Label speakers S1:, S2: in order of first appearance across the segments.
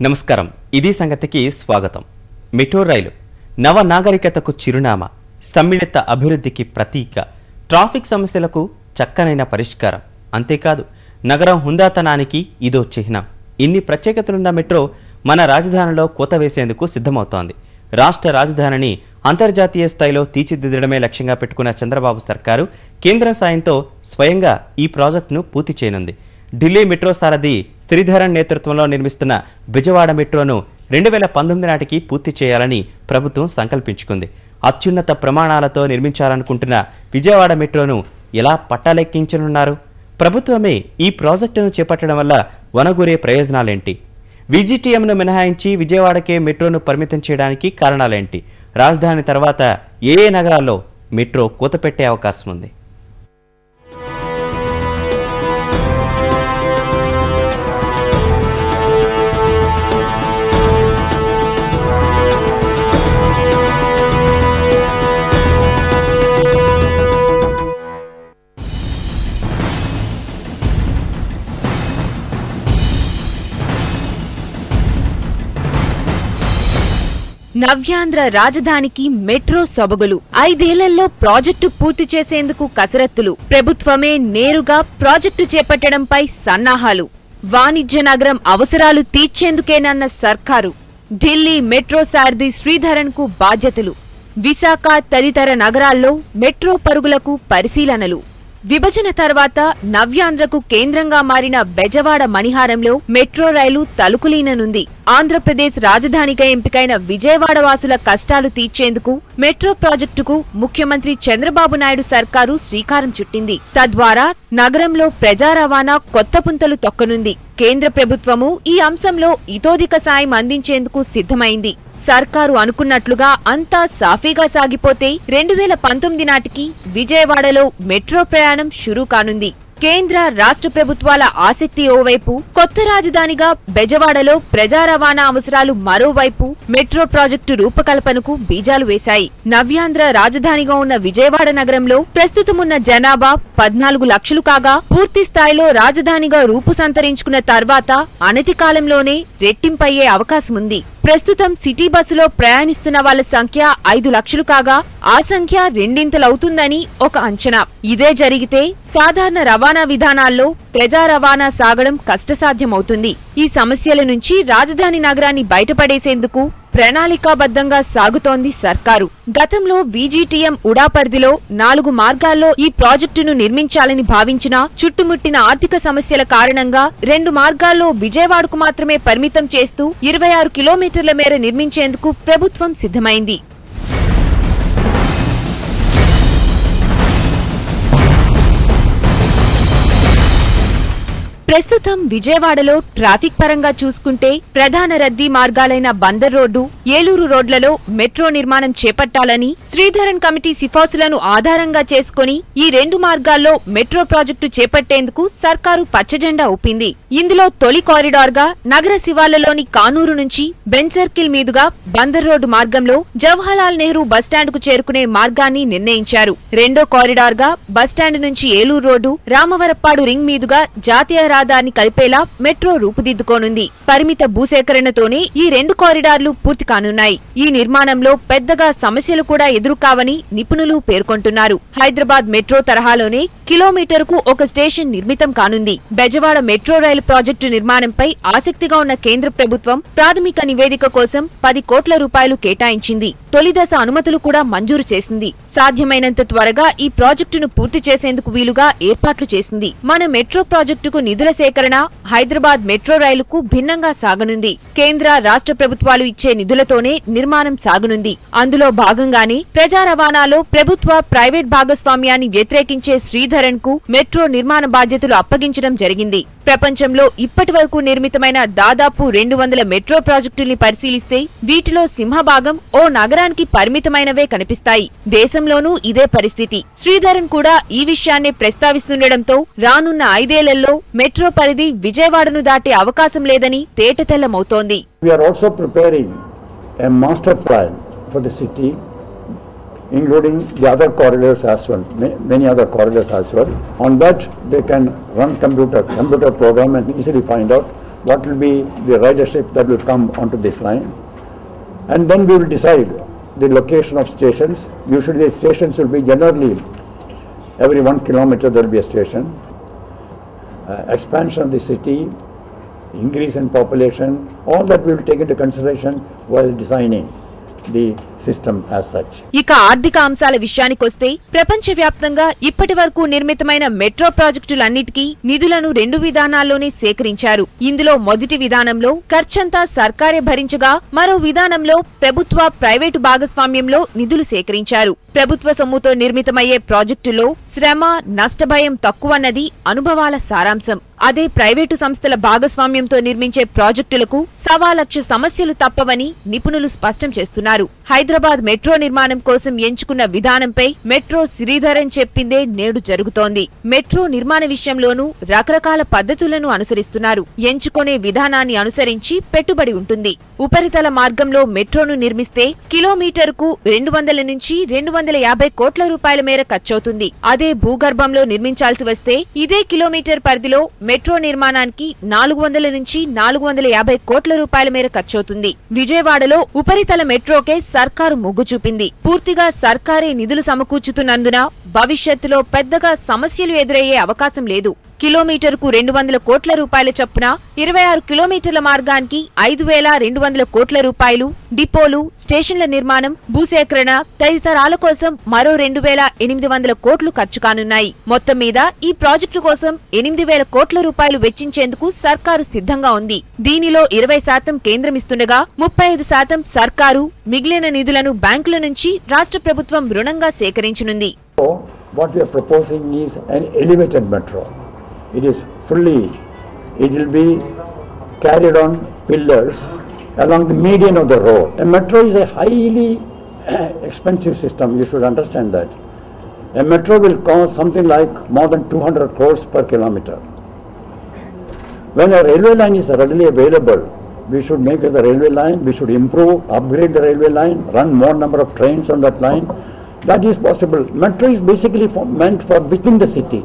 S1: నమస్కారం ఇది సంగతికి స్వాగతం. మెట్రో రైలు నవ నాగరికతకు చిరునామా, సమ్మిళిత అభివృద్ధికి ప్రతీక, ట్రాఫిక్ సమస్యలకు చక్కనైన పరిష్కారం. అంతేకాదు నగరం హుందాతనానికి ఇదో చిహ్నం. ఇన్ని ప్రత్యేకతలున్న మెట్రో మన రాజధానిలో కోత వేసేందుకు సిద్ధమవుతోంది. రాష్ట్ర రాజధానిని అంతర్జాతీయ స్థాయిలో తీర్చిదిద్దడమే లక్ష్యంగా పెట్టుకున్న చంద్రబాబు సర్కారు కేంద్ర సాయంతో స్వయంగా ఈ ప్రాజెక్టును పూర్తి చేయనుంది. ఢిల్లీ మెట్రో సారథి శ్రీధరన్ నేతృత్వంలో నిర్మిస్తున్న బిజవాడ మెట్రోను 2019 నాటికి పూర్తి చేయాలని ప్రభుత్వం సంకల్పించుకుంది. అత్యున్నత ప్రమాణాలతో నిర్మించాలనుకుంటున్న విజయవాడ మెట్రోను ఎలా పట్టాలెక్కించనున్నారు? ప్రభుత్వమే ఈ ప్రాజెక్టును చేపట్టడం వల్ల వనగూరే ప్రయోజనాలేంటి? విజిటిఎంను మినహాయించి విజయవాడకే మెట్రోను పరిమితం చేయడానికి కారణాలేంటి? రాజధాని తర్వాత ఏ నగరాల్లో మెట్రో కోత పెట్టే అవకాశం ఉంది?
S2: నవ్యాంధ్ర రాజధానికి మెట్రో సొబగులు. 5 ఏళ్లలో ప్రాజెక్టు పూర్తి చేసేందుకు కసరత్తులు. ప్రభుత్వమే నేరుగా ప్రాజెక్టు చేపట్టడంపై సన్నాహాలు. వాణిజ్య నగరం అవసరాలు తీర్చేందుకేనన్న సర్కారు. ఢిల్లీ మెట్రో సారథి శ్రీధరన్ కు బాధ్యతలు. విశాఖ తదితర నగరాల్లో మెట్రో పరుగులకు పరిశీలనలు. విభజన తర్వాత నవ్యాంధ్రకు కేంద్రంగా మారిన బెజవాడ మణిహారంలో మెట్రో రైలు తలుకులీననుంది. ఆంధ్రప్రదేశ్ రాజధానిగా ఎంపికైన విజయవాడ వాసుల కష్టాలు తీర్చేందుకు మెట్రో ప్రాజెక్టుకు ముఖ్యమంత్రి చంద్రబాబు నాయుడు సర్కారు శ్రీకారం చుట్టింది. తద్వారా నగరంలో ప్రజా రవాణా కొత్త పుంతలు తొక్కనుంది. కేంద్ర ప్రభుత్వము ఈ అంశంలో ఇతోధిక సాయం అందించేందుకు సిద్ధమైంది. సర్కారు అనుకున్నట్లుగా అంతా సాఫీగా సాగిపోతే 2019 నాటికి విజయవాడలో మెట్రో ప్రయాణం షురూ కానుంది. కేంద్ర రాష్ట్ర ప్రభుత్వాల ఆసక్తి ఓవైపు, కొత్త రాజధానిగా బెజవాడలో ప్రజా రవాణా అవసరాలు మరోవైపు మెట్రో ప్రాజెక్టు రూపకల్పనకు బీజాలు వేశాయి. నవ్యాంధ్ర రాజధానిగా ఉన్న విజయవాడ నగరంలో ప్రస్తుతమున్న జనాభా 14 లక్షలు కాగా, పూర్తి స్థాయిలో రాజధానిగా రూపు సంతరించుకున్న తర్వాత అనతి కాలంలోనే రెట్టింపయ్యే అవకాశముంది. ప్రస్తుతం సిటీ బస్సులో ప్రయాణిస్తున్న వాళ్ల సంఖ్య 5 లక్షలు కాగా, ఆ సంఖ్య రెండింతలవుతుందని ఒక అంచనా. ఇదే జరిగితే సాధారణ రవాణా విధానాల్లో ప్రజా రవాణా సాగడం కష్టసాధ్యమవుతుంది. ఈ సమస్యల నుంచి రాజధాని నగరాన్ని బయటపడేసేందుకు ప్రణాళికాబద్ధంగా సాగుతోంది సర్కారు. గతంలో విజిటిఎం ఉడా పరిధిలో 4 మార్గాల్లో ఈ ప్రాజెక్టును నిర్మించాలని భావించినా చుట్టుముట్టిన ఆర్థిక సమస్యల కారణంగా 2 మార్గాల్లో విజయవాడకు మాత్రమే పరిమితం చేస్తూ 26 కిలోమీటర్ల మేర నిర్మించేందుకు ప్రభుత్వం సిద్ధమైంది. ప్రస్తుతం విజయవాడలో ట్రాఫిక్ పరంగా చూసుకుంటే ప్రధాన రద్దీ మార్గాలైన బందర్ రోడ్డు, ఏలూరు రోడ్లలో మెట్రో నిర్మాణం చేపట్టాలని శ్రీధరన్ కమిటీ సిఫార్సులను ఆధారంగా చేసుకుని ఈ 2 మార్గాల్లో మెట్రో ప్రాజెక్టు చేపట్టేందుకు సర్కారు పచ్చజెండా ఊపింది. ఇందులో తొలి కారిడార్ గా నగర శివార్లలోని కానూరు నుంచి బెంజ్ సర్కిల్ మీదుగా బందర్ రోడ్డు మార్గంలో జవహర్లాల్ నెహ్రూ బస్టాండ్ కు చేరుకునే మార్గాన్ని నిర్ణయించారు. రెండో కారిడార్ గా బస్టాండ్ నుంచి ఏలూరు రోడ్డు, రామవరప్పాడు రింగ్ మీదుగా జాతీయ దాన్ని కలిపేలా మెట్రో రూపుదిద్దుకోనుంది. పరిమిత భూసేకరణతోనే ఈ 2 కారిడార్లు పూర్తి కానున్నాయి. ఈ నిర్మాణంలో పెద్దగా సమస్యలు కూడా ఎదురుకావని నిపుణులు పేర్కొంటున్నారు. హైదరాబాద్ మెట్రో తరహాలోనే కిలోమీటర్కు ఒక స్టేషన్ నిర్మితం కానుంది. బెజవాడ మెట్రో రైలు ప్రాజెక్టు నిర్మాణంపై ఆసక్తిగా ఉన్న కేంద్ర ప్రభుత్వం ప్రాథమిక నివేదిక కోసం 10 కోట్ల రూపాయలు కేటాయించింది. తొలిదశ అనుమతులు కూడా మంజూరు చేసింది. సాధ్యమైనంత త్వరగా ఈ ప్రాజెక్టును పూర్తి చేసేందుకు వీలుగా ఏర్పాట్లు చేసింది. మన మెట్రో ప్రాజెక్టుకు నిధుల సేకరణ హైదరాబాద్ మెట్రో రైలుకు భిన్నంగా సాగనుంది. కేంద్ర రాష్ట్ర ప్రభుత్వాలు ఇచ్చే నిధులతోనే నిర్మాణం సాగనుంది. అందులో భాగంగానే ప్రజా రవాణాలో ప్రభుత్వ ప్రైవేట్ భాగస్వామ్యాన్ని వ్యతిరేకించే శ్రీధరన్ కు మెట్రో నిర్మాణ బాధ్యతలు అప్పగించడం జరిగింది. ప్రపంచంలో ఇప్పటి వరకు నిర్మితమైన దాదాపు 200 మెట్రో ప్రాజెక్టుల్ని పరిశీలిస్తే వీటిలో సింహభాగం ఓ నగరానికి పరిమితమైనవే కనిపిస్తాయి. దేశంలోనూ ఇదే పరిస్థితి. శ్రీధరన్ కూడా ఈ విషయాన్నే ప్రస్తావిస్తుండటంతో రానున్న 5 ఏళ్లలో మెట్రో పరిధి విజయవాడను దాటే అవకాశం లేదని తేటతెల్లమవుతోంది.
S3: We are also preparing a master plan for the city, including the other corridors as well, many other corridors as well. On that, they can run computer program and easily find out what will be the ridership that will come onto this line, and then we will decide the location of stations. Usually the stations will be generally every 1 kilometer there will be a station. Expansion of the city, increase in population, all that we will take into consideration while designing the system as such.
S2: ఇక ఆర్థిక అంశాల విషయానికొస్తే ప్రపంచవ్యాప్తంగా ఇప్పటి వరకు నిర్మితమైన metro ప్రాజెక్టులన్నిటికీ నిధులను 2 విధానాల్లోనే సేకరించారు. ఇందులో మొదటి విధానంలో ఖర్చంతా సర్కారే భరించగా, మరో విధానంలో ప్రభుత్వ ప్రైవేటు భాగస్వామ్యంలో నిధులు సేకరించారు. ప్రభుత్వ సొమ్ముతో నిర్మితమయ్యే ప్రాజెక్టులో శ్రమ, నష్టభయం తక్కువన్నది అనుభవాల సారాంశం. అదే ప్రైవేటు సంస్థల భాగస్వామ్యంతో నిర్మించే ప్రాజెక్టులకు 1,00,000 సమస్యలు తప్పవని నిపుణులు స్పష్టం చేస్తున్నారు. హైదరాబాద్ మెట్రో నిర్మాణం కోసం ఎంచుకున్న విధానంపై మెట్రో శ్రీధరన్ చెప్పిందే నేడు జరుగుతోంది. మెట్రో నిర్మాణ విషయంలోనూ రకరకాల పద్ధతులను అనుసరిస్తున్నారు. ఎంచుకునే విధానాన్ని అనుసరించి పెట్టుబడి ఉంటుంది. ఉపరితల మార్గంలో మెట్రోను నిర్మిస్తే కిలోమీటరుకు 200 నుంచి 250 కోట్ల రూపాయల మేర ఖర్చవుతుంది. అదే భూగర్భంలో నిర్మించాల్సి వస్తే ఇదే కిలోమీటర్ పరిధిలో మెట్రో నిర్మాణానికి 400 నుంచి 450 కోట్ల రూపాయల మేర ఖర్చవుతుంది. విజయవాడలో ఉపరితల మెట్రోకే సర్కారు మొగ్గు చూపింది. పూర్తిగా సర్కారే నిధులు సమకూర్చుతున్నందున భవిష్యత్తులో పెద్దగా సమస్యలు ఎదురయ్యే అవకాశం లేదు. కిలోమీటరుకు 200 కోట్ల రూపాయల చొప్పున 26 కిలోమీటర్ల మార్గానికి 5,200 కోట్ల రూపాయలు, డిపోలు, స్టేషన్ల నిర్మాణం, భూసేకరణ తదితరాల కోసం మరో 2,800 కోట్లు ఖర్చు కానున్నాయి. మొత్తం మీద ఈ ప్రాజెక్టు కోసం 8,000 కోట్ల రూపాయలు వెచ్చించేందుకు సర్కారు సిద్ధంగా ఉంది. దీనిలో 20% కేంద్రమిస్తుండగా 35% సర్కారు, మిగిలిన నిధులను బ్యాంకుల నుంచి రాష్ట్ర ప్రభుత్వం రుణంగా సేకరించనుంది.
S3: What we are proposing is an elevated metro. It will be carried on pillars along the median of the road. A metro is a highly expensive system, you should understand that. A metro will cost something like more than 200 crores per kilometer. When a railway line is readily available, we should make it the railway line, we should improve, upgrade the railway line, run more number of trains on that line. That is possible. Metro is basically meant for within the city,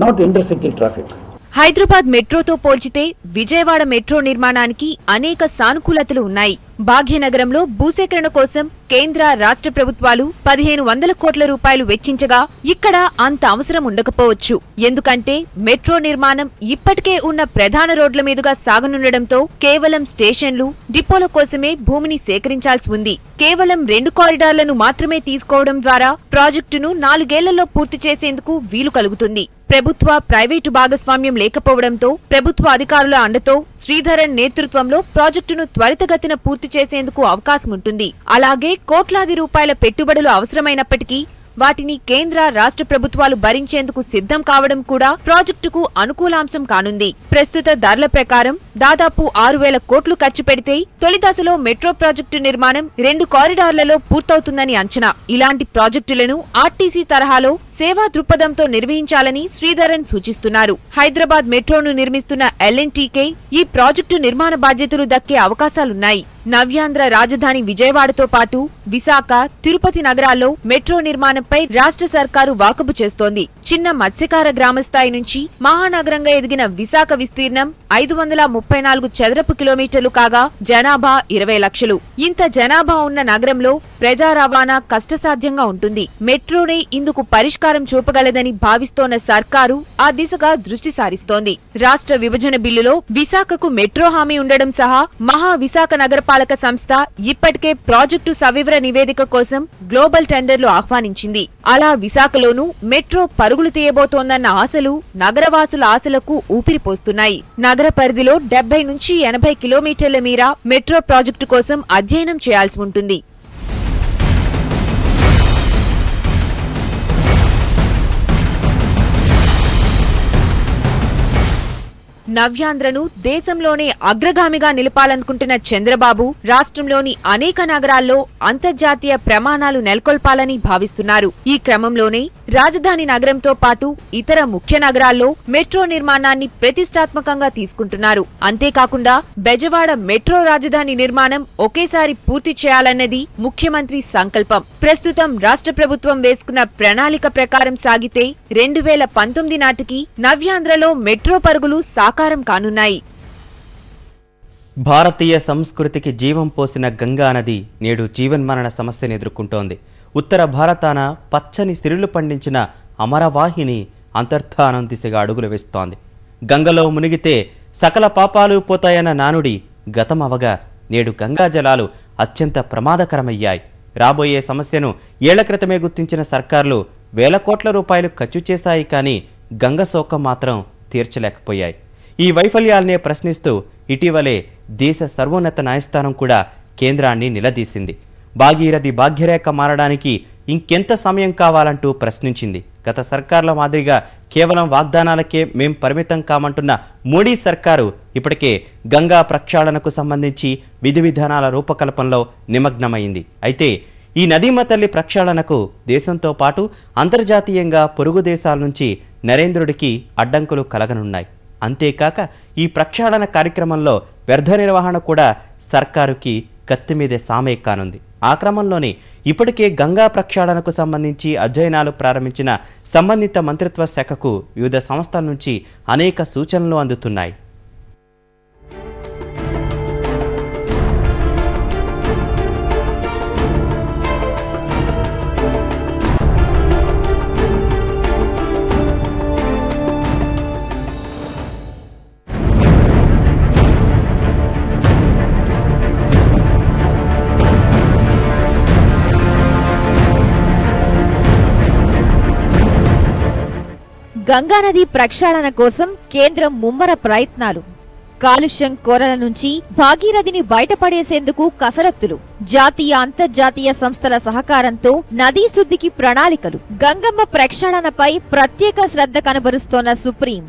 S3: not intercity traffic.
S2: Hyderabad మెట్రోతో పోల్చితే Vijayawada metro నిర్మాణానికి అనేక సానుకూలతలు ఉన్నాయి. భాగ్యనగరంలో భూసేకరణ కోసం కేంద్ర, రాష్ట్ర ప్రభుత్వాలు 1,500 కోట్ల రూపాయలు వెచ్చించగా ఇక్కడ అంత అవసరం ఉండకపోవచ్చు. ఎందుకంటే మెట్రో నిర్మాణం ఇప్పటికే ఉన్న ప్రధాన రోడ్ల మీదుగా సాగనుండడంతో కేవలం స్టేషన్లు, డిపోల కోసమే భూమిని సేకరించాల్సి ఉంది. కేవలం 2 కారిడార్లను మాత్రమే తీసుకోవడం ద్వారా ప్రాజెక్టును 4 ఏళ్లలో పూర్తి చేసేందుకు వీలు కలుగుతుంది. ప్రభుత్వ, ప్రైవేటు భాగస్వామ్యం లేకపోవడంతో ప్రభుత్వ అధికారుల అండతో శ్రీధరన్ నేతృత్వంలో ప్రాజెక్టును త్వరితగతిన పూర్తి చేసేందుకు అవకాశం ఉంటుంది. అలాగే కోట్లాది రూపాయల పెట్టుబడులు అవసరమైనప్పటికీ వాటిని కేంద్ర, రాష్ట్ర ప్రభుత్వాలు భరించేందుకు సిద్ధం కావడం కూడా ప్రాజెక్టుకు అనుకూలాంశం కానుంది. ప్రస్తుత ధరల ప్రకారం దాదాపు 6,000 కోట్లు ఖర్చు పెడితే తొలి దశలో మెట్రో ప్రాజెక్టు నిర్మాణం 2 కారిడార్లలో పూర్తవుతుందని అంచనా. ఇలాంటి ప్రాజెక్టులను ఆర్టీసీ తరహాలో సేవా దృక్పథంతో నిర్వహించాలని శ్రీధరన్ సూచిస్తున్నారు. హైదరాబాద్ మెట్రోను నిర్మిస్తున్న ఎల్ఎన్టీకే ఈ ప్రాజెక్టు నిర్మాణ బాధ్యతలు దక్కే అవకాశాలున్నాయి. నవ్యాంధ్ర రాజధాని విజయవాడతో పాటు విశాఖ, తిరుపతి నగరాల్లో మెట్రో నిర్మాణంపై రాష్ట్ర సర్కారు వాకబు చేస్తోంది. చిన్న మత్స్యకార గ్రామస్థాయి నుంచి మహానగరంగా ఎదిగిన విశాఖ విస్తీర్ణం 534 చదరపు కిలోమీటర్లు కాగా జనాభా 20 లక్షలు. ఇంత జనాభా ఉన్న నగరంలో ప్రజా రవాణా కష్టసాధ్యంగా ఉంటుంది. మెట్రోనే ఇందుకు పరిష్కారం చూపగలదని భావిస్తోన్న సర్కారు ఆ దిశగా దృష్టి సారిస్తోంది. రాష్ట్ర విభజన బిల్లులో విశాఖకు మెట్రో హామీ ఉండడం సహా మహా విశాఖ నగరపాలక సంస్థ ఇప్పటికే ప్రాజెక్టు సవివర నివేదిక కోసం గ్లోబల్ టెండర్లు ఆహ్వానించింది. అలా విశాఖలోనూ మెట్రో పరుగులు తీయబోతోందన్న ఆశలు నగరవాసుల ఆశలకు ఊపిరిపోస్తున్నాయి. నగర పరిధిలో 70 నుంచి 80 కిలోమీటర్ల మేర మెట్రో ప్రాజెక్టు కోసం అధ్యయనం చేయాల్సి ఉంటుంది. నవ్యాంధ్రను దేశంలోనే అగ్రగామిగా నిలపాలనుకుంటున్న చంద్రబాబు రాష్ట్రంలోని అనేక నగరాల్లో అంతర్జాతీయ ప్రమాణాలు నెలకొల్పాలని భావిస్తున్నారు. ఈ క్రమంలోనే రాజధాని నగరంతో పాటు ఇతర ముఖ్య నగరాల్లో మెట్రో నిర్మాణాన్ని ప్రతిష్టాత్మకంగా తీసుకుంటున్నారు. అంతేకాకుండా బెజవాడ మెట్రో రాజధాని నిర్మాణం ఒకేసారి పూర్తి చేయాలన్నది ముఖ్యమంత్రి సంకల్పం. ప్రస్తుతం రాష్ట్ర ప్రభుత్వం వేసుకున్న ప్రణాళిక ప్రకారం సాగితే 2019 నాటికి నవ్యాంధ్రలో మెట్రో పరుగులు సాకారం కానున్నాయి.
S1: భారతీయ సంస్కృతికి జీవం పోసిన గంగా నది నేడు జీవన్మరణ సమస్యను ఎదుర్కొంటోంది. ఉత్తర భారతాన పచ్చని సిరులు పండించిన అమరవాహిని అంతర్ధానం దిశగా అడుగులు వేస్తోంది. గంగలో మునిగితే సకల పాపాలు పోతాయన్న నానుడి గతమవగా నేడు గంగా జలాలు అత్యంత ప్రమాదకరమయ్యాయి. రాబోయే సమస్యను ఏళ్ల క్రితమే గుర్తించిన సర్కార్లు వేల కోట్ల రూపాయలు ఖర్చు చేశాయి, కానీ గంగ శోకం మాత్రం తీర్చలేకపోయాయి. ఈ వైఫల్యాలనే ప్రశ్నిస్తూ ఇటీవలే దేశ సర్వోన్నత న్యాయస్థానం కూడా కేంద్రాన్ని నిలదీసింది. భాగీరథి భాగ్యరేఖ మారడానికి ఇంకెంత సమయం కావాలంటూ ప్రశ్నించింది. గత సర్కార్ల మాదిరిగా కేవలం వాగ్దానాలకే మేం పరిమితం కామంటున్న మోడీ సర్కారు ఇప్పటికే గంగా ప్రక్షాళనకు సంబంధించి విధి విధానాల రూపకల్పనలో నిమగ్నమైంది. అయితే ఈ నదీమ తల్లి ప్రక్షాళనకు దేశంతో పాటు అంతర్జాతీయంగా పొరుగు దేశాల నుంచి నరేంద్రుడికి అడ్డంకులు కలగనున్నాయి. అంతేకాక ఈ ప్రక్షాళన కార్యక్రమంలో వ్యర్థ నిర్వహణ కూడా సర్కారుకి కత్తిమీదే సామే కానుంది. ఆ క్రమంలోనే ఇప్పటికే గంగా ప్రక్షాళనకు సంబంధించి అధ్యయనాలు ప్రారంభించిన సంబంధిత మంత్రిత్వ శాఖకు వివిధ సంస్థల నుంచి అనేక సూచనలు అందుతున్నాయి.
S4: గంగానది ప్రక్షాళన కోసం కేంద్రం ముమ్మర ప్రయత్నాలు. కాలుష్యం కోరల నుంచి భాగీరథిని బయటపడేసేందుకు కసరత్తులు. జాతీయ అంతర్జాతీయ సంస్థల సహకారంతో నదీ శుద్ధికి ప్రణాళికలు. గంగమ్మ ప్రక్షాళనపై ప్రత్యేక శ్రద్ధ కనబరుస్తోన్న సుప్రీం.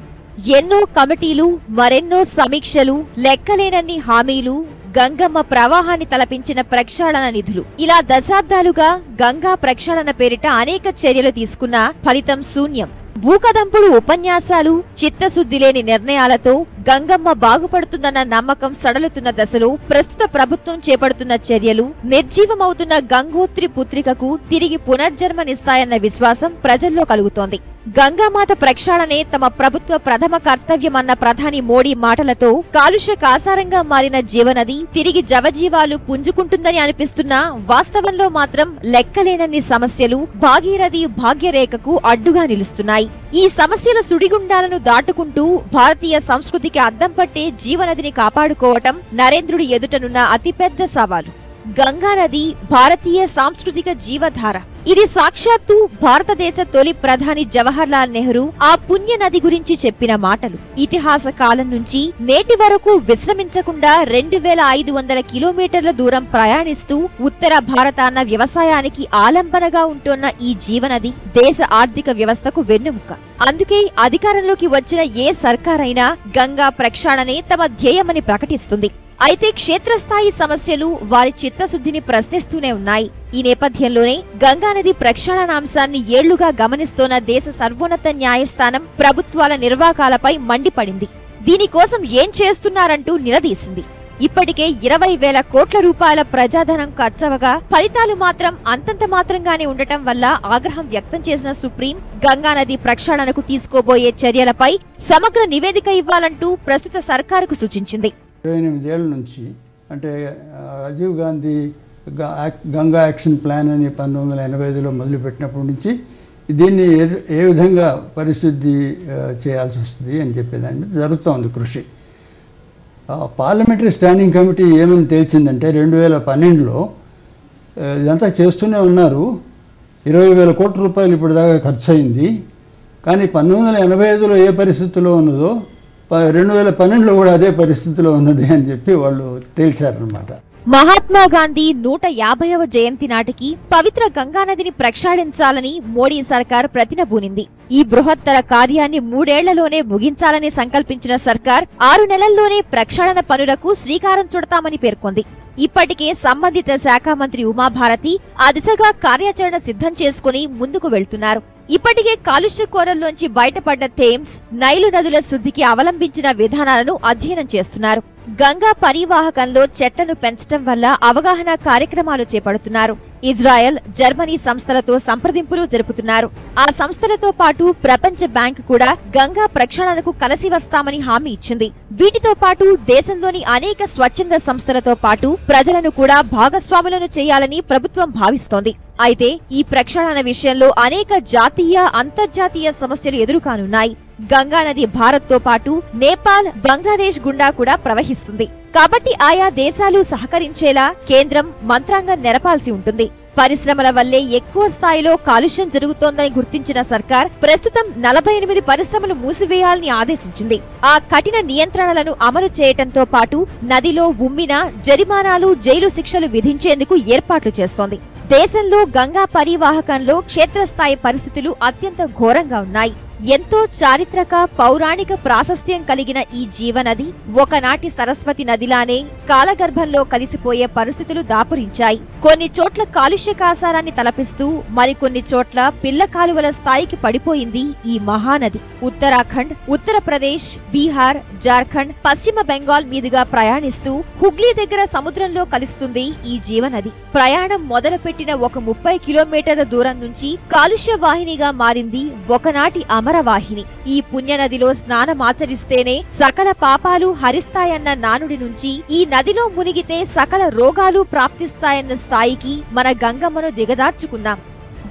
S4: ఎన్నో కమిటీలు, మరెన్నో సమీక్షలు, లెక్కలేనన్ని హామీలు, గంగమ్మ ప్రవాహాన్ని తలపించిన ప్రక్షాళన నిధులు. ఇలా దశాబ్దాలుగా గంగా ప్రక్షాళన పేరిట అనేక చర్యలు తీసుకున్నా ఫలితం శూన్యం. భూకదంపుడు ఉపన్యాసాలు, చిత్తశుద్ధి లేని నిర్ణయాలతో గంగమ్మ బాగుపడుతుందన్న నమ్మకం సడలుతున్న దశలో ప్రస్తుత ప్రభుత్వం చేపడుతున్న చర్యలు నిర్జీవమవుతున్న గంగోత్రి పుత్రికకు తిరిగి పునర్జన్మనిస్తాయన్న విశ్వాసం ప్రజల్లో కలుగుతోంది. గంగామాత ప్రక్షాళనే తమ ప్రభుత్వ ప్రథమ కర్తవ్యమన్న ప్రధాని మోడీ మాటలతో కాలుష్య కాసారంగా మారిన జీవనది తిరిగి జవజీవాలు పుంజుకుంటుందని అనిపిస్తున్నా వాస్తవంలో మాత్రం లెక్కలేనన్ని సమస్యలు భాగీరథి భాగ్యరేఖకు అడ్డుగా నిలుస్తున్నాయి. ఈ సమస్యల సుడిగుండాలను దాటుకుంటూ భారతీయ సంస్కృతికి అద్దం పట్టే జీవనదిని కాపాడుకోవటం నరేంద్రుడి ఎదుటనున్న అతిపెద్ద సవాలు. గంగానది భారతీయ సాంస్కృతిక జీవధార. ఇది సాక్షాత్తు భారతదేశ తొలి ప్రధాని జవహర్ లాల్ నెహ్రూ ఆ పుణ్య నది గురించి చెప్పిన మాటలు. ఇతిహాస కాలం నుంచి నేటి వరకు విశ్రమించకుండా 2500 కిలోమీటర్ల దూరం ప్రయాణిస్తూ ఉత్తర భారతాన వ్యవసాయానికి ఆలంబనగా ఉంటున్న ఈ జీవనది దేశ ఆర్థిక వ్యవస్థకు వెన్నెముక. అందుకే అధికారంలోకి వచ్చిన ఏ సర్కారైనా గంగా ప్రక్షాళనే తమ ధ్యేయమని ప్రకటిస్తుంది. అయితే క్షేత్రస్థాయి సమస్యలు వారి చిత్తశుద్ధిని ప్రశ్నిస్తూనే ఉన్నాయి. ఈ నేపథ్యంలోనే గంగానది ప్రక్షాళనాంశాన్ని ఏళ్లుగా గమనిస్తోన్న దేశ సర్వోన్నత న్యాయస్థానం ప్రభుత్వాల నిర్వాకాలపై మండిపడింది. దీనికోసం ఏం చేస్తున్నారంటూ నిలదీసింది. ఇప్పటికే 20,000 కోట్ల రూపాయల ప్రజాధనం ఖర్చవగా ఫలితాలు మాత్రం అంతంత మాత్రంగానే ఉండటం వల్ల ఆగ్రహం వ్యక్తం చేసిన సుప్రీం గంగానది ప్రక్షాళనకు తీసుకోబోయే చర్యలపై సమగ్ర నివేదిక ఇవ్వాలంటూ ప్రస్తుత సర్కారుకు సూచించింది.
S5: 28 ఏళ్ల నుంచి అంటే రాజీవ్ గాంధీ గంగా యాక్షన్ ప్లాన్ అని 1985లో మొదలుపెట్టినప్పటి నుంచి దీన్ని ఏ విధంగా పరిశుద్ధి చేయాల్సి వస్తుంది అని చెప్పేదాని మీద జరుగుతోంది కృషి. పార్లమెంటరీ స్టాండింగ్ కమిటీ ఏమని తేల్చిందంటే 2012లో ఇదంతా చేస్తూనే ఉన్నారు. 20,000 కోట్ల రూపాయలు ఇప్పటిదాకా ఖర్చు అయింది. కానీ 1985లో ఏ పరిస్థితిలో ఉన్నదో 2012లో కూడా అదే పరిస్థితిలో ఉన్నది అని చెప్పి వాళ్ళు తేల్చారనమాట.
S4: మహాత్మా గాంధీ 150వ జయంతి నాటికి పవిత్ర గంగానదిని ప్రక్షాళించాలని మోడీ సర్కార్ ప్రతినబూనింది. ఈ బృహత్తర కార్యాన్ని 3 ఏళ్లలోనే ముగించాలని సంకల్పించిన సర్కార్ 6 నెలల్లోనే ప్రక్షాళన పనులకు శ్రీకారం చుడతామని పేర్కొంది. ఇప్పటికే సంబంధిత శాఖ మంత్రి ఉమాభారతి ఆ దిశగా కార్యాచరణ సిద్ధం చేసుకుని ముందుకు వెళ్తున్నారు. ఇప్పటికే కాలుష్య కోరల్లోంచి బయటపడ్డ థేమ్స్, నైలు నదుల శుద్ధికి అవలంబించిన విధానాలను అధ్యయనం చేస్తున్నారు. గంగా పరివాహకంలో చెట్లను పెంచడం వల్ల అవగాహన కార్యక్రమాలు చేపడుతున్నారు. ఇజ్రాయెల్, జర్మనీ సంస్థలతో సంప్రదింపులు జరుపుతున్నారు. ఆ సంస్థలతో పాటు ప్రపంచ బ్యాంక్ కూడా గంగా ప్రక్షాళనకు కలిసి వస్తామని హామీ ఇచ్చింది. వీటితో పాటు దేశంలోని అనేక స్వచ్ఛంద సంస్థలతో పాటు ప్రజలను కూడా భాగస్వాములను చేయాలని ప్రభుత్వం భావిస్తోంది. అయితే ఈ ప్రక్షాళన విషయంలో అనేక జాతీయ, అంతర్జాతీయ సమస్యలు ఎదురుకానున్నాయి. గంగానది భారత్ తో పాటు నేపాల్, బంగ్లాదేశ్ గుండా కూడా ప్రవహిస్తుంది. కాబట్టి ఆయా దేశాలు సహకరించేలా కేంద్రం మంత్రాంగం నెరపాల్సి ఉంటుంది. పరిశ్రమల వల్లే ఎక్కువ స్థాయిలో కాలుష్యం జరుగుతోందని గుర్తించిన సర్కార్ ప్రస్తుతం 48 పరిశ్రమలు మూసివేయాలని ఆదేశించింది. ఆ కఠిన నియంత్రణలను అమలు చేయటంతో పాటు నదిలో ఉమ్మిన జరిమానాలు, జైలు శిక్షలు విధించేందుకు ఏర్పాట్లు చేస్తోంది. దేశంలో గంగా పరివాహకంలో క్షేత్రస్థాయి పరిస్థితులు అత్యంత ఘోరంగా ఉన్నాయి. ఎంతో చారిత్రక, పౌరాణిక ప్రాశస్త్యం కలిగిన ఈ జీవనది ఒకనాటి సరస్వతి నదిలానే కాలగర్భంలో కలిసిపోయే పరిస్థితులు దాపురించాయి. కొన్ని చోట్ల కాలుష్య కాసారాన్ని తలపిస్తూ మరికొన్ని చోట్ల పిల్ల కాలువల స్థాయికి పడిపోయింది ఈ మహానది. ఉత్తరాఖండ్, ఉత్తరప్రదేశ్, బీహార్, జార్ఖండ్, పశ్చిమ బెంగాల్ మీదుగా ప్రయాణిస్తూ హుగ్లీ దగ్గర సముద్రంలో కలుస్తుంది ఈ జీవనది. ప్రయాణం మొదలుపెట్టిన ఒక 30 కిలోమీటర్ల దూరం నుంచి కాలుష్య వాహినిగా మారింది ఒకనాటి అమరవాహిని. ఈ పుణ్యనదిలో స్నానమాచరిస్తేనే సకల పాపాలు హరిస్తాయన్న నానుడి నుంచి ఈ నదిలో మునిగితే సకల రోగాలు ప్రాప్తిస్తాయన్న స్థాయికి మన గంగమ్మను దిగదార్చుకున్నాం.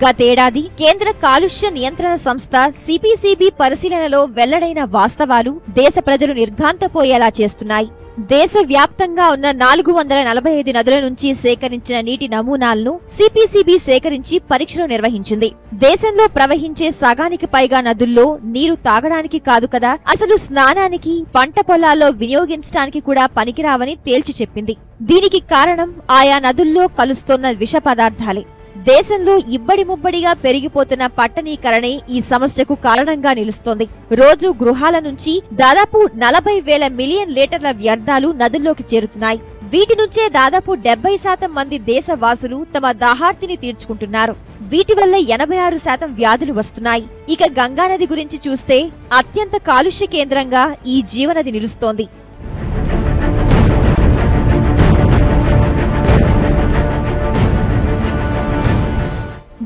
S4: గతేడాది కేంద్ర కాలుష్య నియంత్రణ సంస్థ సిపిసిబి పరిశీలనలో వెల్లడైన వాస్తవాలు దేశ ప్రజలు నిర్ఘాంతపోయేలా చేస్తున్నాయి. దేశవ్యాప్తంగా ఉన్న 445 నదుల నుంచి సేకరించిన నీటి నమూనాలను సిపిసిబి సేకరించి పరీక్షలు నిర్వహించింది. దేశంలో ప్రవహించే సగానికి పైగా నదుల్లో నీరు తాగడానికి కాదు కదా, అసలు స్నానానికి, పంట పొలాల్లో వినియోగించడానికి కూడా పనికిరావని తేల్చి చెప్పింది. దీనికి కారణం ఆయా నదుల్లో కలుస్తోన్న విష పదార్థాలే. దేశంలో ఇబ్బడి ముబ్బడిగా పెరిగిపోతున్న పట్టణీకరణే ఈ సమస్యకు కారణంగా నిలుస్తోంది. రోజు గృహాల నుంచి దాదాపు 40,000 మిలియన్ లీటర్ల వ్యర్థాలు నదుల్లోకి చేరుతున్నాయి. వీటి నుంచే దాదాపు 70% మంది దేశవాసులు తమ దాహార్తిని తీర్చుకుంటున్నారు. వీటి వల్ల 86% వ్యాధులు వస్తున్నాయి. ఇక గంగానది గురించి చూస్తే అత్యంత కాలుష్య కేంద్రంగా ఈ జీవనది నిలుస్తోంది.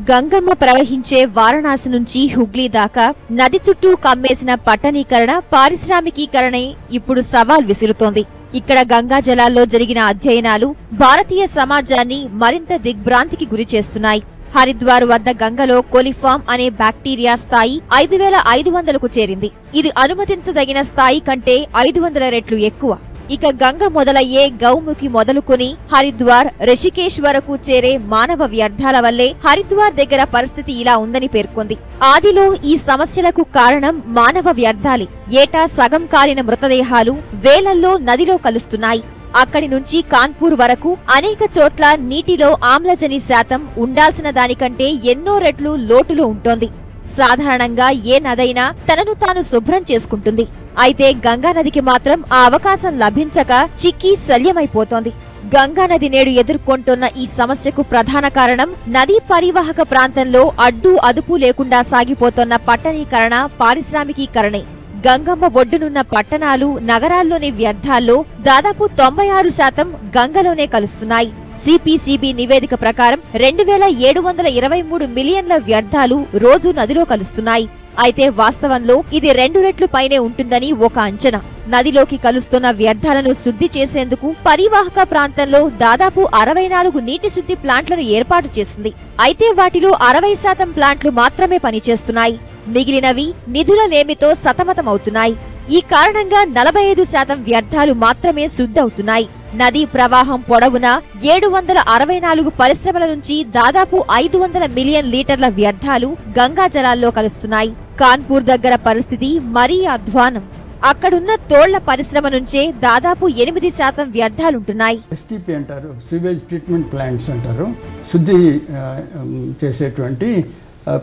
S4: గంగమ్మ ప్రవహించే వారణాసి నుంచి హుగ్లీ దాకా నది చుట్టూ కమ్మేసిన పట్టణీకరణ, పారిశ్రామికీకరణే ఇప్పుడు సవాల్ విసురుతోంది. ఇక్కడ గంగా జలాల్లో జరిగిన అధ్యయనాలు భారతీయ సమాజాన్ని మరింత దిగ్భ్రాంతికి గురి చేస్తున్నాయి. హరిద్వార్ వద్ద గంగలో కోలిఫామ్ అనే బ్యాక్టీరియా స్థాయి 5,500కు చేరింది. ఇది అనుమతించదగిన స్థాయి కంటే 500 రెట్లు ఎక్కువ. ఇక గంగ మొదలయ్యే గౌముఖి మొదలుకొని హరిద్వార్, రిషికేశ్ వరకు చేరే మానవ వ్యర్థాల వల్లే హరిద్వార్ దగ్గర పరిస్థితి ఇలా ఉందని పేర్కొంది. ఆదిలో ఈ సమస్యలకు కారణం మానవ వ్యర్థాలే. ఏటా సగం కాలిన మృతదేహాలు వేలల్లో నదిలో కలుస్తున్నాయి. అక్కడి నుంచి కాన్పూర్ వరకు అనేక చోట్ల నీటిలో ఆమ్లజని శాతం ఉండాల్సిన దానికంటే ఎన్నో రెట్లు లోటులో ఉంటోంది. సాధారణంగా ఏ నదైనా తనను తాను శుభ్రం చేసుకుంటుంది. అయితే గంగానదికి మాత్రం ఆ అవకాశం లభించక చిక్కి శల్యమైపోతోంది. గంగానది నేడు ఎదుర్కొంటున్న ఈ సమస్యకు ప్రధాన కారణం నదీ పరివాహక ప్రాంతంలో అడ్డు అదుపు లేకుండా సాగిపోతున్న పట్టణీకరణ, పారిశ్రామికీకరణే. గంగమ్మ ఒడ్డునున్న పట్టణాలు, నగరాల్లోని వ్యర్థాల్లో దాదాపు 96% గంగలోనే కలుస్తున్నాయి. సిపిసిబి నివేదిక ప్రకారం 2,723 మిలియన్ల వ్యర్థాలు రోజు నదిలో కలుస్తున్నాయి. అయితే వాస్తవంలో ఇది 2 రెట్లు పైనే ఉంటుందని ఒక అంచనా. నదిలోకి కలుస్తున్న వ్యర్థాలను శుద్ధి చేసేందుకు పరివాహక ప్రాంతంలో దాదాపు 64 నీటి శుద్ధి ప్లాంట్లను ఏర్పాటు చేసింది. అయితే వాటిలో 60% ప్లాంట్లు మాత్రమే పనిచేస్తున్నాయి. మిగిలినవి నిధుల లేమితో సతమతమవుతున్నాయి. ఈ కారణంగా 45% వ్యర్థాలు మాత్రమే శుద్ధవుతున్నాయి. నదీ ప్రవాహం పొడవునా 764 పరిశ్రమల నుంచి దాదాపు 500 మిలియన్ లీటర్ల వ్యర్థాలు గంగా జలాల్లో కలుస్తున్నాయి. కాన్పూర్ దగ్గర పరిస్థితి మరీ అధ్వానం. అక్కడున్న తోళ్ల పరిశ్రమ నుంచే దాదాపు 8% వ్యర్థాలుంటున్నాయి.
S5: ఎస్టీపీ అంటారు, సివేజ్ ట్రీట్మెంట్ ప్లాంట్స్ అంటారు, శుద్ధి చేసేటువంటి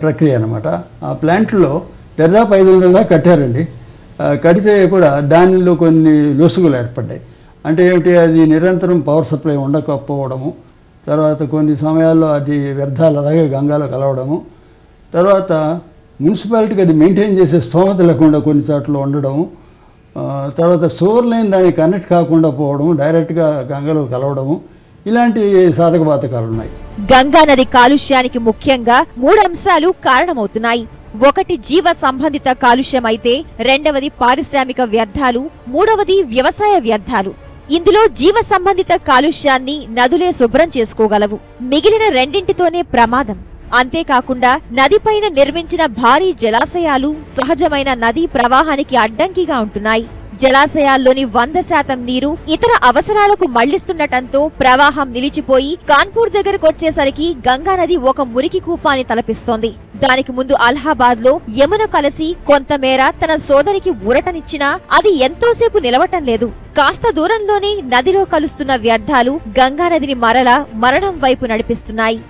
S5: ప్రక్రియ అనమాట. ఆ ప్లాంట్లో దాదాపు 500 దాకా కట్టారండి. కడితే కూడా దానిలో కొన్ని లొసుగులు ఏర్పడ్డాయి. అంటే ఏమిటి, అది నిరంతరం పవర్ సప్లై ఉండకపోవడము, తర్వాత కొన్ని సమయాల్లో అది వ్యర్థాలు అలాగే గంగాలో కలవడము, తర్వాత మున్సిపాలిటీకి అది మెయింటైన్ చేసే స్తోమత లేకుండా కొన్ని చోట్ల ఉండడము, తర్వాత సోర్ లైన్ దానికి కనెక్ట్ కాకుండా పోవడము, డైరెక్ట్గా గంగలో కలవడము, ఇలాంటి సాధక బాధకాలు ఉన్నాయి.
S4: గంగానది కాలుష్యానికి ముఖ్యంగా 3 అంశాలు కారణమవుతున్నాయి. ఒకటి జీవ సంబంధిత కాలుష్యం అయితే, రెండవది పారిశ్రామిక వ్యర్థాలు, మూడవది వ్యవసాయ వ్యర్థాలు. ఇందులో జీవ సంబంధిత కాలుష్యాన్ని నదులే శుభ్రం చేసుకోగలవు, మిగిలిన రెండింటితోనే ప్రమాదం. అంతేకాకుండా నదిపైన నిర్మించిన భారీ జలాశయాలు సహజమైన నదీ ప్రవాహానికి అడ్డంకిగా ఉంటున్నాయి. జలాశయాల్లోని 100% నీరు ఇతర అవసరాలకు మళ్లిస్తుండటంతో ప్రవాహం నిలిచిపోయి కాన్పూర్ దగ్గరకు వచ్చేసరికి గంగానది ఒక మురికి కూపాన్ని తలపిస్తోంది. దానికి ముందు అలహాబాద్ లో యమున కలిసి కొంతమేర తన సోదరికి ఊరటనిచ్చినా అది ఎంతోసేపు నిలవటం లేదు. కాస్త దూరంలోనే నదిలో కలుస్తున్న వ్యర్థాలు గంగానదిని మరలా మరణం వైపు నడిపిస్తున్నాయి.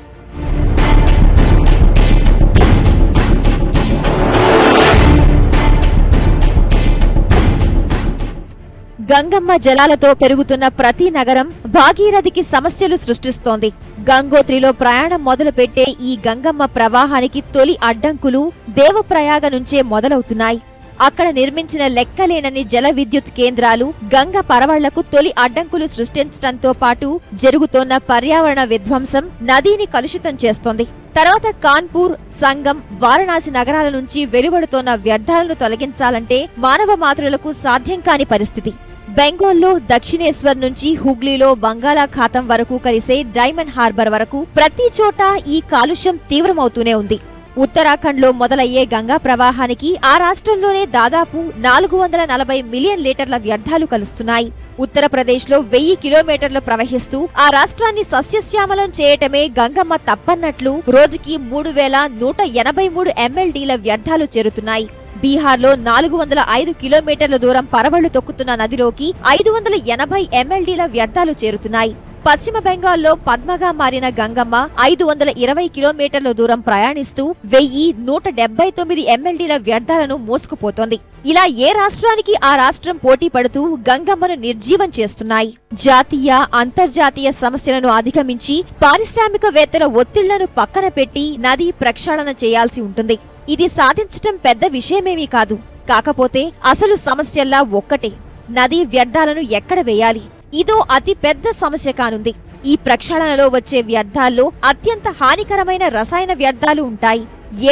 S4: గంగమ్మ జలాలతో పెరుగుతున్న ప్రతి నగరం భాగీరథికి సమస్యలు సృష్టిస్తోంది. గంగోత్రిలో ప్రయాణం మొదలుపెట్టే ఈ గంగమ్మ ప్రవాహానికి తొలి అడ్డంకులు దేవప్రయాగ నుంచే మొదలవుతున్నాయి. అక్కడ నిర్మించిన లెక్కలేనన్ని జల విద్యుత్ కేంద్రాలు గంగ పరవళ్లకు తొలి అడ్డంకులు సృష్టించడంతో పాటు జరుగుతోన్న పర్యావరణ విధ్వంసం నదీని కలుషితం చేస్తోంది. తర్వాత కాన్పూర్, సంగం, వారణాసి నగరాల నుంచి వెలువడుతోన్న వ్యర్థాలను తొలగించాలంటే మానవ మాతృలకు సాధ్యం కాని పరిస్థితి. బెంగాల్లో దక్షిణేశ్వర్ నుంచి హుగ్లీలో బంగాళాఖాతం వరకు కలిసే డైమండ్ హార్బర్ వరకు ప్రతి చోట ఈ కాలుష్యం తీవ్రమవుతూనే ఉంది. ఉత్తరాఖండ్ లో మొదలయ్యే గంగా ప్రవాహానికి ఆ రాష్ట్రంలోనే దాదాపు 440 మిలియన్ లీటర్ల వ్యర్థాలు కలుస్తున్నాయి. ఉత్తరప్రదేశ్ లో 1000 కిలోమీటర్లు ప్రవహిస్తూ ఆ రాష్ట్రాన్ని సస్యశ్యామలం చేయటమే గంగమ్మ తప్పన్నట్లు రోజుకి 3183 MLDల వ్యర్థాలు చేరుతున్నాయి. బీహార్లో 405 కిలోమీటర్ల దూరం పరవళ్లు తొక్కుతున్న నదిలోకి 580 MLDల వ్యర్థాలు చేరుతున్నాయి. పశ్చిమ బెంగాల్లో పద్మగా మారిన గంగమ్మ 520 కిలోమీటర్ల దూరం ప్రయాణిస్తూ 1179 MLDల వ్యర్థాలను మోసుకుపోతోంది. ఇలా ఏ రాష్ట్రానికి ఆ రాష్ట్రం పోటీ పడుతూ గంగమ్మను నిర్జీవం చేస్తున్నాయి. జాతీయ, అంతర్జాతీయ సమస్యలను అధిగమించి పారిశ్రామికవేత్తల ఒత్తిళ్లను పక్కన పెట్టి నదీ ప్రక్షాళన చేయాల్సి ఉంటుంది. ఇది సాధించటం పెద్ద విషయమేమీ కాదు. కాకపోతే అసలు సమస్యల్లా ఒక్కటే, నదీ వ్యర్థాలను ఎక్కడ వేయాలి. ఇదో అతి పెద్ద సమస్య కానుంది. ఈ ప్రక్షాళనలో వచ్చే వ్యర్థాల్లో అత్యంత హానికరమైన రసాయన వ్యర్థాలు ఉంటాయి.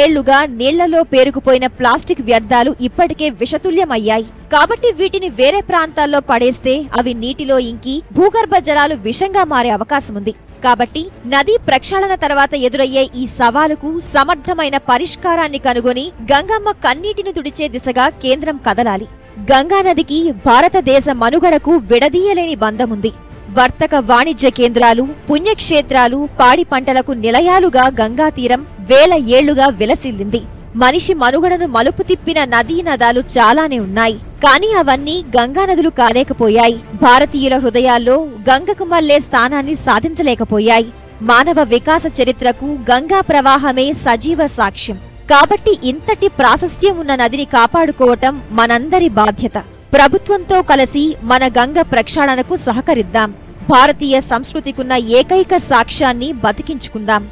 S4: ఏళ్లుగా నీళ్లలో పేరుకుపోయిన ప్లాస్టిక్ వ్యర్థాలు ఇప్పటికే విషతుల్యమయ్యాయి. కాబట్టి వీటిని వేరే ప్రాంతాల్లో పడేస్తే అవి నీటిలో ఇంకి భూగర్భ జలాలు విషంగా మారే అవకాశముంది. కాబట్టి నదీ ప్రక్షాళన తర్వాత ఎదురయ్యే ఈ సవాలుకు సమర్థమైన పరిష్కారాన్ని కనుగొని గంగమ్మ కన్నీటిని తుడిచే దిశగా కేంద్రం కదలాలి. గంగానదికి భారతదేశ మనుగడకు విడదీయలేని బంధముంది. వర్తక వాణిజ్య కేంద్రాలు, పుణ్యక్షేత్రాలు, పాడి పంటలకు నిలయాలుగా గంగా తీరం వేల ఏళ్లుగా విలసిల్లింది. మనిషి మనుగడను మలుపు తిప్పిన నదీ నదాలు చాలానే ఉన్నాయి. కానీ అవన్నీ గంగానదులు కాలేకపోయాయి. భారతీయుల హృదయాల్లో గంగకు మళ్లే స్థానాన్ని సాధించలేకపోయాయి. మానవ వికాస చరిత్రకు గంగా ప్రవాహమే సజీవ సాక్ష్యం. కాబట్టి ఇంతటి ప్రాశస్త్యం ఉన్న నదిని కాపాడుకోవటం మనందరి బాధ్యత. ప్రభుత్వంతో కలిసి మన గంగ ప్రక్షాళనకు సహకరిద్దాం. భారతీయ సంస్కృతికున్న ఏకైక సాక్ష్యాన్ని బతికించుకుందాం.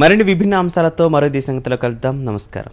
S1: మరిన్ని విభిన్న అంశాలతో మరో సంగతిలో కలుద్దాం. నమస్కారం.